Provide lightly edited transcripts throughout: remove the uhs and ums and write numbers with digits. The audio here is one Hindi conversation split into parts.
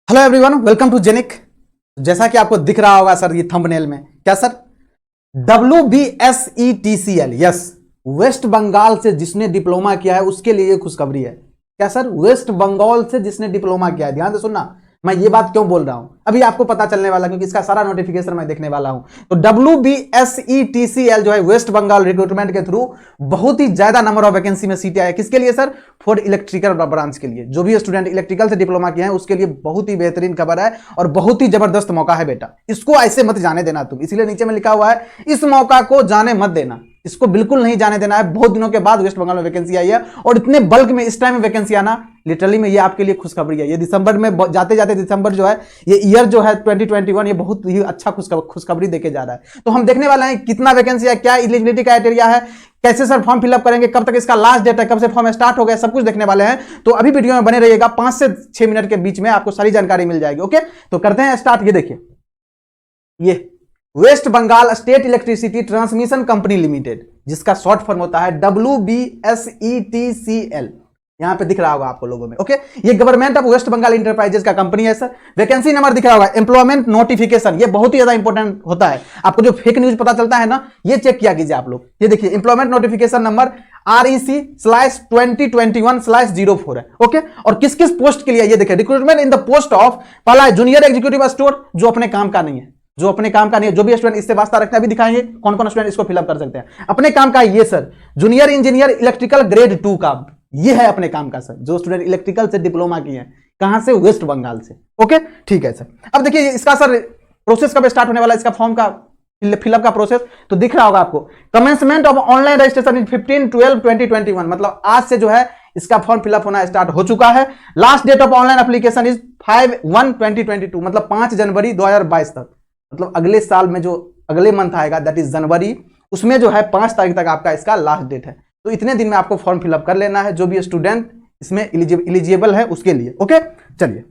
हेलो एवरीवन, वेलकम टू जेनिक। जैसा कि आपको दिख रहा होगा सर ये थंबनेल में, क्या sir, WBSETCL, yes, West Bengal से जिसने डिप्लोमा किया है उसके लिए ये खुशखबरी है। क्या सर, वेस्ट बंगाल से जिसने डिप्लोमा किया है, ध्यान से सुनना, मैं ये बात क्यों बोल रहा हूं अभी आपको पता चलने वाला, क्योंकि इसका सारा नोटिफिकेशन मैं देखने वाला हूं। तो WBSETCL जो है वेस्ट बंगाल रिक्रूटमेंट के थ्रू बहुत ही ज्यादा नंबर ऑफ वैकेंसी में सीटें आए। किसके लिए सर? फॉर इलेक्ट्रिकल ब्रांच के लिए। जो भी स्टूडेंट इलेक्ट्रिकल से डिप्लोमा किए हैं उसके लिए बहुत ही बेहतरीन खबर है और बहुत ही जबरदस्त मौका है बेटा। इसको ऐसे मत जाने देना तुम, इसीलिए नीचे में लिखा हुआ है इस मौका को जाने मत देना, इसको बिल्कुल नहीं जाने देना है। बहुत दिनों के बाद वेस्ट बंगाल में वैकेंसी आई है और इतने बल्क में इस टाइम में वैकेंसी आना लिटरली में ये आपके लिए खुशखबरी है। ये दिसंबर में जाते जाते दिसंबर जो है ये ईयर जो है 2021 ये बहुत ही अच्छा खुशखबरी देके जा रहा है। तो हम देखने वाले हैं कितना वैकेंसी है, क्या एलिजिबिलिटी क्राइटेरिया है, कैसे सर फॉर्म फिलअप करेंगे, कब तक इसका लास्ट डेट है, कब से फॉर्म स्टार्ट हो गया, सब कुछ देखने वाले हैं। तो अभी वीडियो में बने रहिएगा, 5 से 6 मिनट के बीच में आपको सारी जानकारी मिल जाएगी। ओके, तो करते हैं स्टार्ट। ये देखिए, ये West Bengal state electricity transmission company limited, जिसका शॉर्ट फॉर्म होता है WBSETCL, यहां पे दिख रहा होगा आपको लोगों में। ओके, ये government of West Bengal enterprises का कंपनी है सर। वैकेंसी नंबर दिख रहा होगा, एम्प्लॉयमेंट नोटिफिकेशन, ये बहुत ही ज्यादा इंपॉर्टेंट होता है। आपको जो फेक न्यूज पता चलता है ना, ये चेक किया कीजिए आप लोग। ये देखिए, एम्प्लॉयमेंट नोटिफिकेशन नंबर REC/2021/04 है। ओके, और किस किस पोस्ट के लिए ये देखिए, recruitment in the post of, पहला है जूनियर एग्जीक्यूटिव स्टोर, जो अपने काम का नहीं है, जो अपने काम का नहीं है। जो भी स्टूडेंट इससे वास्ता रखते हैं अभी दिखाएंगे कौन कौन स्टूडेंट इसको फिलअप कर सकते हैं। अपने काम का ये sir, junior engineer electrical grade 2 का, ये है अपने काम का सर। जो स्टूडेंट इलेक्ट्रिकल से डिप्लोमा किए हैं, कहां से? वेस्ट बंगाल से। ओके, ठीक है सर। अब देखिए इसका सर प्रोसेस कब स्टार्ट होने वाला है, इसका फॉर्म का फिलअप का प्रोसेस तो दिख रहा होगा आपको। Commencement of online registration in 15/12/2021, मतलब आज से जो है इसका फॉर्म फिलअप होना स्टार्ट हो चुका है। Last date of online application is 5/1/2022, मतलब 5 जनवरी 2022 तक, मतलब अगले साल में जो अगले मंथ आएगा दैट इज जनवरी, उसमें जो है 5 तारीख तक आपका इसका लास्ट डेट है। तो इतने दिन में आपको फॉर्म फिलअप कर लेना है, जो भी स्टूडेंट इसमें एलिजिबल है उसके लिए। ओके, चलिए,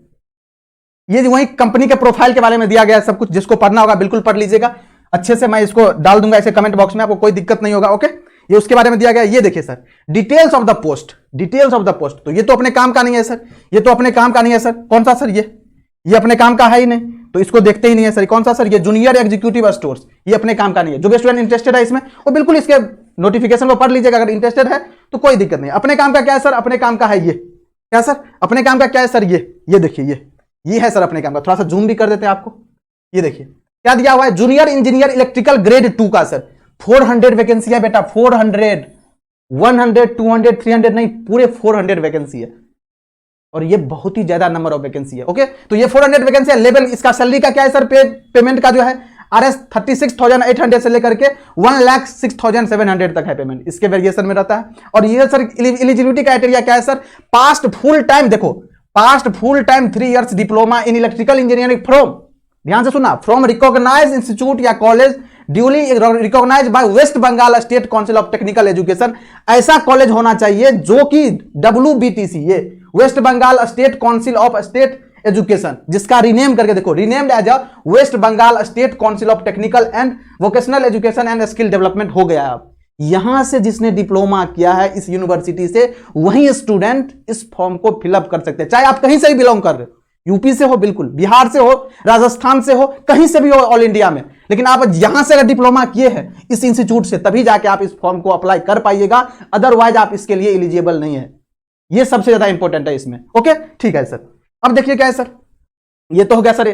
ये वही कंपनी के प्रोफाइल के बारे में दिया गया है सब कुछ, जिसको पढ़ना होगा बिल्कुल पढ़ लीजिएगा अच्छे से। मैं इसको डाल दूंगा ऐसे कमेंट बॉक्स में, आपको कोई दिक्कत नहीं होगा। ओके, ये उसके बारे में दिया गया। ये देखिए sir, details of the post, details of the post, तो ये तो अपने काम का नहीं है सर, ये तो अपने काम का नहीं है सर। कौन सा सर? ये अपने काम का है ही नहीं, तो इसको देखते ही नहीं है सर। कौन सा सर? ये जूनियर एग्जीक्यूटिव स्टोर्स, ये अपने काम का नहीं है। जो भी स्टूडेंट इंटरेस्टेड है इसमें वो बिल्कुल इसके नोटिफिकेशन को पढ़ लीजिएगा, अगर इंटरेस्टेड है तो कोई दिक्कत नहीं। अपने काम का क्या है सर? अपने काम का है ये, क्या सर अपने काम का क्या है सर? ये देखिए, ये है सर अपने काम का। थोड़ा सा जूम भी कर देते हैं आपको। ये देखिए क्या दिया हुआ है, जूनियर इंजीनियर इलेक्ट्रिकल ग्रेड 2 का सर। 400 वैकेंसी है बेटा, 400, 100, 200, 300 नहीं, पूरे 400 वैकेंसी है और ये बहुत ही ज्यादा नंबर ऑफ वैकेंसी है। ओके, तो ये 400 वैकेंसी है। लेवल इसका सैलरी का क्या है सर? पेमेंट का जो है RS 36,800 से लेकर के 1,06,700 तक है पेमेंट, इसके वेरिएशन में रहता है। और ये सर एलिजिबिलिटी क्राइटेरिया क्या है सर? पास्ट फुल टाइम, देखो, past full time 3 years diploma in electrical engineering from, ध्यान से सुना, फ्रॉम रिकॉग्नाइज्ड इंस्टीट्यूट या college duly recognised by West Bengal state council of technical education. ऐसा कॉलेज होना चाहिए जो कि WBTC, ये West Bengal state council of state education, जिसका रीनेम करके देखो, renamed as a West Bengal state council of technical and vocational education and skill development हो गया है। यहां से जिसने डिप्लोमा किया है इस यूनिवर्सिटी से, वही स्टूडेंट इस फॉर्म को फिलअप कर सकते हैं, चाहे आप कहीं से भी बिलोंग कर रहे हो, यूपी से हो, बिल्कुल बिहार से हो, राजस्थान से हो, कहीं से भी हो ऑल इंडिया में, लेकिन आप यहां से अगर डिप्लोमा किए हैं इस इंस्टीट्यूट से, तभी जाके आप इस फॉर्म को अप्लाई कर पाइएगा, अदरवाइज आप इसके लिए एलिजिबल नहीं है। ये सबसे ज्यादा इंपॉर्टेंट है इसमें। ओके, ठीक है सर। अब देखिए क्या है सर, ये तो हो गया सर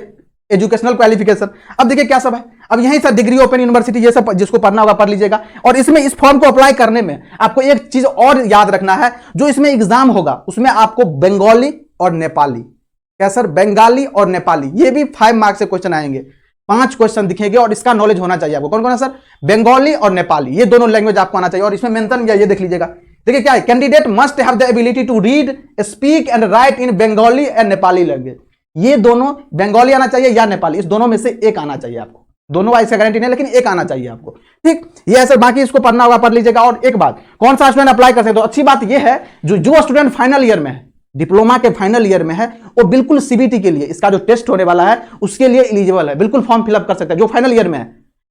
एजुकेशनल क्वालिफिकेशन। अब देखिए क्या सब है, अब यही सर डिग्री, ओपन यूनिवर्सिटी, ये सब जिसको पढ़ना होगा पढ़ लीजिएगा। और इसमें इस फॉर्म को अप्लाई करने में आपको एक चीज और याद रखना है, जो इसमें एग्जाम होगा उसमें आपको बंगाली और नेपाली, क्या सर? बंगाली और नेपाली, ये भी 5 मार्क्स से क्वेश्चन आएंगे, 5 क्वेश्चन दिखेंगे और इसका नॉलेज होना चाहिए आपको। कौन कौन है सर? बंगाली और नेपाली, ये दोनों लैंग्वेज आपको आना चाहिए। और इसमें मेंशन किया, ये देख लीजिएगा, देखिए क्या है, candidate must have the ability to read, speak and write in Bengali and Nepali language. ये दोनों, बंगाली आना चाहिए या नेपाली, इस दोनों में से एक आना चाहिए आपको। दोनों इसका गारंटी नहीं, लेकिन एक आना चाहिए आपको। ठीक, ये है सर। बाकी इसको पढ़ना होगा पढ़ लीजिएगा। और एक बात, कौन सा स्टूडेंट अप्लाई कर सकते हो? अच्छी बात यह है, जो स्टूडेंट फाइनल ईयर में है, डिप्लोमा के फाइनल ईयर में है, वो बिल्कुल CBT के लिए, इसका जो टेस्ट होने वाला है उसके लिए एलिजिबल है, बिल्कुल फॉर्म फिलअप कर सकता है। जो फाइनल ईयर में है,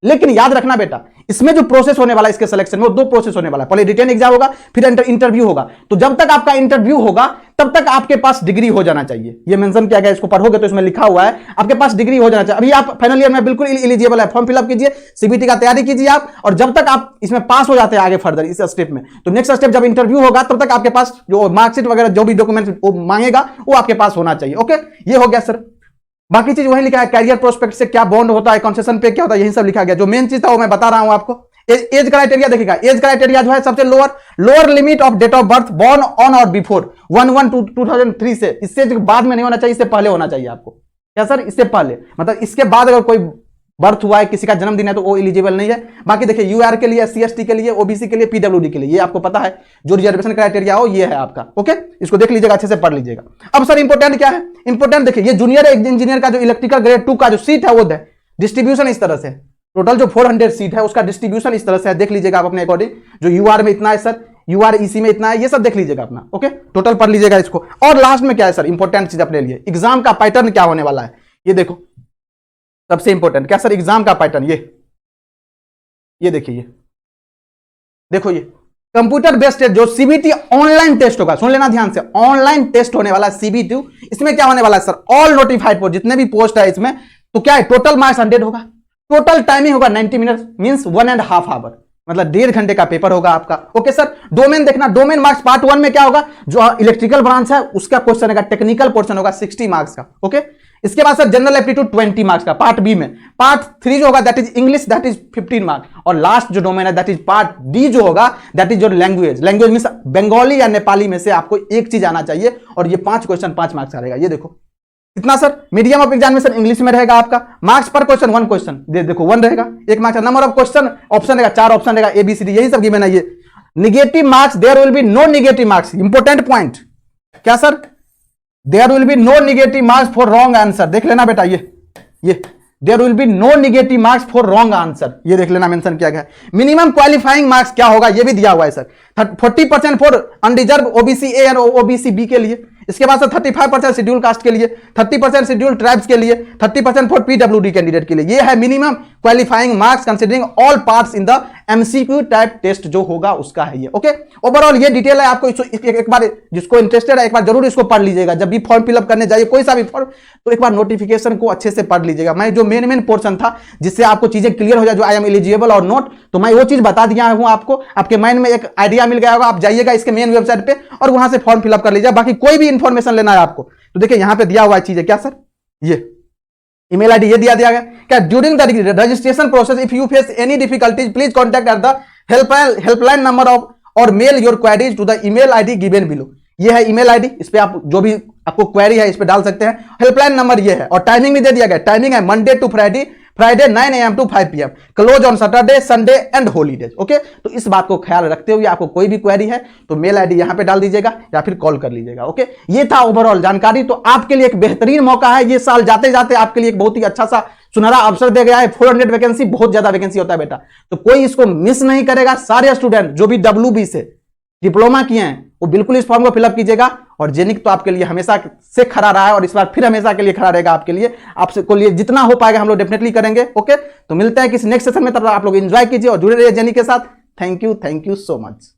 लेकिन याद रखना बेटा, इसमें जो प्रोसेस होने वाला है इसके सिलेक्शन में, वो दो प्रोसेस होने वाला है। पहले रिटन एग्जाम होगा, फिर इंटरव्यू होगा। तो जब तक आपका इंटरव्यू होगा तब तक आपके पास डिग्री हो जाना चाहिए। ये मेंशन किया गया, इसको पढ़ोगे तो इसमें लिखा हुआ है आपके पास डिग्री हो जाना चाहिए। अभी आप फाइनल ईयर में बिल्कुल एलिजिबल है, फॉर्म फिलअप कीजिए, सीबीटी का तैयारी कीजिए आप, और जब तक आप इसमें पास हो जाते हैं आगे फर्दर इस स्टेप में, तो नेक्स्ट स्टेप जब इंटरव्यू होगा तब तक आपके पास जो मार्कशीट वगैरह जो भी डॉक्यूमेंट वो मांगेगा वो आपके पास होना चाहिए। ओके, ये हो गया सर। बाकी चीज वही लिखा है, कैरियर प्रोस्पेक्ट से क्या बॉन्ड होता है, कंसेशन पे क्या होता है, यही सब लिखा गया। जो मेन चीज था वो मैं बता रहा हूं आपको। एज क्राइटेरिया देखिएगा, एज क्राइटेरिया जो है सबसे lower limit of date of birth born on और बिफोर 1/1/2003 से, इससे बाद में नहीं होना चाहिए, इससे पहले होना चाहिए आपको। क्या सर? इससे पहले, मतलब इसके बाद अगर कोई बर्थ हुआ है, किसी का जन्मदिन है, तो वो एलिजिबल नहीं है। बाकी देखिए यूआर के लिए, सीएसटी के लिए, ओबीसी के लिए, पीडब्ल्यूडी के लिए, ये आपको पता है जो रिजर्वेशन क्राइटेरिया हो ये है आपका। ओके, इसको देख लीजिएगा, अच्छे से पढ़ लीजिएगा। अब सर इंपोर्टेंट क्या है? इंपोर्टेंट देखिए, ये जूनियर इंजीनियर का जो इलेक्ट्रिकल ग्रेड 2 का जो सीट है वो डिस्ट्रीब्यूशन इस तरह से, टोटल जो 400 सीट है उसका डिस्ट्रीब्यूशन इस तरह से है। देख लीजिएगा आप अपने अकॉर्डिंग, जो यूआर में इतना है सर, यूआर ईसी में इतना है, ये सब देख लीजिएगा अपना। ओके, टोटल पढ़ लीजिएगा इसको। और लास्ट में क्या है सर इंपॉर्टेंट चीज अपने लिए, एग्जाम का पैटर्न क्या होने वाला है, ये देखो सबसे इंपॉर्टेंट। क्या सर? एग्जाम का पैटर्न ये देखिए, ये देखो, ये कंप्यूटर बेस्ड टेस्ट जो सीबीटी ऑनलाइन टेस्ट होगा, सुन लेना ध्यान से, ऑनलाइन टेस्ट होने वाला है सीबीटी। इसमें क्या होने वाला है सर, ऑल नोटिफाइड पोस्ट जितने भी पोस्ट है इसमें, तो क्या है, टोटल मार्क्स 100 होगा, टोटल टाइमिंग होगा 90 मिनट, मींस 1.5 आवर, मतलब 1.5 घंटे का पेपर होगा आपका। ओके सर, डोमेन देखना, डोमेन मार्क्स पार्ट 1 में क्या होगा, जो इलेक्ट्रिकल ब्रांच है उसका क्वेश्चन होगा, टेक्निकल पोर्शन होगा 60 मार्क्स का। ओके, इसके बाद सर जनरल एप्टीट्यूड 20 मार्क्स का पार्ट बी में। पार्ट 3 जो होगा that is English, that is 15 marks, और लास्ट जो डोमेन है दैट इज पार्ट डी जो होगा that is your language means Bengali या नेपाली में से आपको एक चीज आना चाहिए, और ये 5 क्वेश्चन 5 मार्क्स का रहेगा। ये देखो कितना sir, medium of examination English में रहेगा आपका, मार्क्स पर क्वेश्चन 1 क्वेश्चन, देखो 1 रहेगा 1 marks, number of question option रहेगा 4 ऑप्शन रहेगा, ABCD यही सब गिवन है। ये negative marks, there will be no negative marks, important point. क्या sir? There will be no negative marks for wrong answer, देख लेना बेटा, ये there will be no negative marks for wrong answer, ये देख लेना, मेंशन किया गया है। मिनिमम क्वालिफाइंग मार्क्स क्या होगा ये भी दिया हुआ है सर, 40% फॉर अनडिजर्व ओबीसी ए और ओबीसी बी के लिए, इसके बाद 35% शेड्यूल कास्ट के लिए, 30% शेड्यूल ट्राइब्स के लिए, 30% फॉर पीडब्ल्यूडी कैंडिडेट के लिए। ये है minimum qualifying marks considering all parts in the MCQ type test जो होगा उसका है ये। ओके, ओवरऑल ये डिटेल है, आपको एक बार जिसको इंटरेस्टेड है एक बार जरूर इसको पढ़ लीजिएगा। जब भी फॉर्म फिलअप करने जाइए कोई सा भी फॉर्म, तो एक बार नोटिफिकेशन को अच्छे से पढ़ लीजिएगा। मैं जो मेन पोर्शन था जिससे आपको चीजें क्लियर हो जाए, जो आई एम एलिजिबल और नॉट, तो मैं वो चीज बता दिया हूं आपको, आपके माइंड में एक आइडिया मिल गया होगा। आप जाइएगा इसके मेन वेबसाइट पे और वहां से फॉर्म फिलअप कर लीजिए। बाकी कोई भी इंफॉर्मेशन लेना है आपको तो देखिए यहां पे दिया हुआ है चीजें। क्या सर? ये ईमेल आईडी ये दिया गया क्या, during the registration process if you face any difficulties please contact at the helpline number of और mail your queries to the email ID given below. ये है ईमेल आईडी, इस पे आप जो भी आपको क्वेरी है इस पे डाल सकते हैं। हेल्पलाइन नंबर ये है और टाइमिंग भी दे दिया गया। टाइमिंग है Monday to Friday 9 AM to 5 PM, close on Saturday Sunday and holidays. Okay, तो इस बात को ख्याल रखते हुए आपको कोई भी क्वेरी है तो मेल आईडी यहां पे डाल दीजिएगा या फिर कॉल कर लीजिएगा। ओके, ये था ओवरऑल जानकारी। तो आपके लिए एक बेहतरीन मौका है, ये साल जाते जाते आपके लिए एक बहुत ही अच्छा सा सुनहरा अवसर दे गया है। 400 वैकेंसी बहुत ज्यादा वैकेंसी होता है बेटा, तो कोई इसको मिस नहीं करेगा। सारे स्टूडेंट जो भी WB से डिप्लोमा किए हैं वो बिल्कुल इस फॉर्म को फिलअप कीजिएगा। और जेनिक तो आपके लिए हमेशा से खड़ा रहा है और इस बार फिर हमेशा के लिए खड़ा रहेगा आपके लिए। आपसे को लिए जितना हो पाएगा हम लोग डेफिनेटली करेंगे। ओके, तो मिलते हैं किसी नेक्स्ट सेशन में, तब आप लोग एंजॉय कीजिए और जुड़े रहिए जेनिक के साथ। Thank you so much.